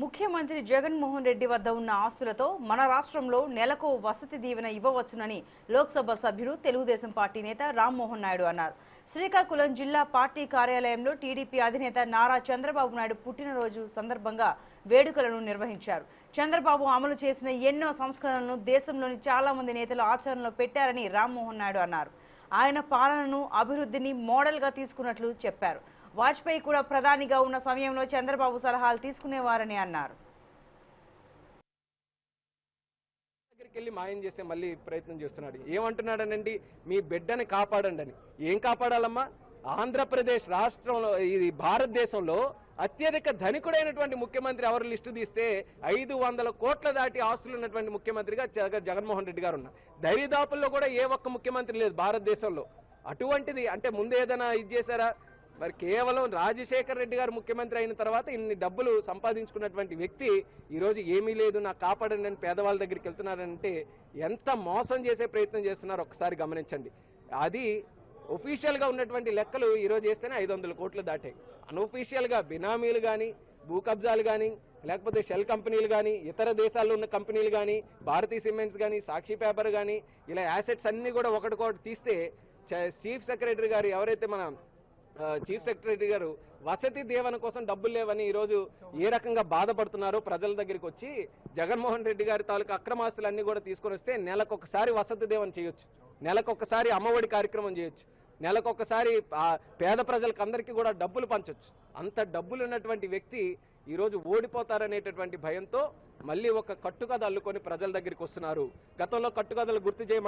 ముఖ్యమంత్రి జగన్మోహన్ రెడ్డి వద్ద ఉన్న ఆస్తులతో మన రాష్ట్రంలో నెలకు వసతి దీవెన ఇవ్వవచ్చునని లోక్సభ సభ్యుడు తెలుగుదేశం పార్టీ నేత రామ్మోహన్ నాయుడు అన్నారు. శ్రీకాకుళం జిల్లా పార్టీ కార్యాలయంలో టీడీపీ అధినేత నారా చంద్రబాబు నాయుడు పుట్టినరోజు సందర్భంగా వేడుకలను నిర్వహించారు. చంద్రబాబు అమలు చేసిన ఎన్నో సంస్కరణలను దేశంలోని చాలా మంది నేతలు ఆచరణలో పెట్టారని రామ్మోహన్ నాయుడు అన్నారు. ఆయన పాలనను అభివృద్ధిని మోడల్గా తీసుకున్నట్లు చెప్పారు. వాజ్పేయి కూడా ప్రధానిగా ఉన్న సమయంలో చంద్రబాబు సలహాలు తీసుకునేవారని అన్నారు. దగ్గరికి వెళ్ళి మాయం చేసే మళ్ళీ ప్రయత్నం చేస్తున్నాడు. ఏమంటున్నాడనండి, మీ బిడ్డని కాపాడండి అని. ఏం కాపాడాలమ్మా? ఆంధ్రప్రదేశ్ రాష్ట్రంలో, ఇది భారతదేశంలో అత్యధిక ధనికుడైనటువంటి ముఖ్యమంత్రి ఎవరు లిస్టు తీస్తే 500 కోట్ల దాటి ఆస్తులు ఉన్నటువంటి ముఖ్యమంత్రిగా జగన్మోహన్ రెడ్డి గారు ఉన్నారు. దరిదాపుల్లో కూడా ఏ ఒక్క ముఖ్యమంత్రి లేదు భారతదేశంలో. అటువంటిది అంటే ముందు ఏదైనా ఇది చేశారా? మరి కేవలం రాజశేఖర్ రెడ్డి గారు ముఖ్యమంత్రి అయిన తర్వాత ఇన్ని డబ్బులు సంపాదించుకున్నటువంటి వ్యక్తి ఈరోజు ఏమీ లేదు నాకు కాపాడండి అని పేదవాళ్ళ దగ్గరికి వెళ్తున్నారంటే ఎంత మోసం చేసే ప్రయత్నం చేస్తున్నారో ఒకసారి గమనించండి. అది ఒఫీషియల్గా ఉన్నటువంటి లెక్కలు ఈరోజు చేస్తేనే 500 కోట్లు దాటాయి. అన్ఒఫీషియల్గా బినామీలు కానీ, భూ కబ్జాలు కానీ, లేకపోతే షెల్ కంపెనీలు కానీ, ఇతర దేశాల్లో ఉన్న కంపెనీలు కానీ, భారతీయ సిమెంట్స్ కానీ, సాక్షి పేపర్ కానీ, ఇలా యాసెట్స్ అన్నీ కూడా ఒకటికొకటి తీస్తే చీఫ్ సెక్రటరీ గారు ఎవరైతే మన చీఫ్ సెక్రటరీ గారు వసతి దీవెన కోసం డబ్బులు లేవని ఈరోజు ఏ రకంగా బాధపడుతున్నారో ప్రజల దగ్గరికి వచ్చి జగన్మోహన్ రెడ్డి గారి తాలూకు అక్రమాస్తులన్నీ కూడా తీసుకొని వస్తే నెలకొకసారి వసతి దీవెన చేయొచ్చు, నెలకొకసారి అమ్మఒడి కార్యక్రమం చేయొచ్చు, నెలకొకసారి పేద ప్రజలకు అందరికీ కూడా డబ్బులు పంచొచ్చు. అంత డబ్బులు ఉన్నటువంటి వ్యక్తి ఈరోజు ఓడిపోతారనేటటువంటి భయంతో మళ్ళీ ఒక కట్టుకథ అల్లుకొని ప్రజల దగ్గరికి వస్తున్నారు. గతంలో కట్టుకథలు గుర్తు చేయమని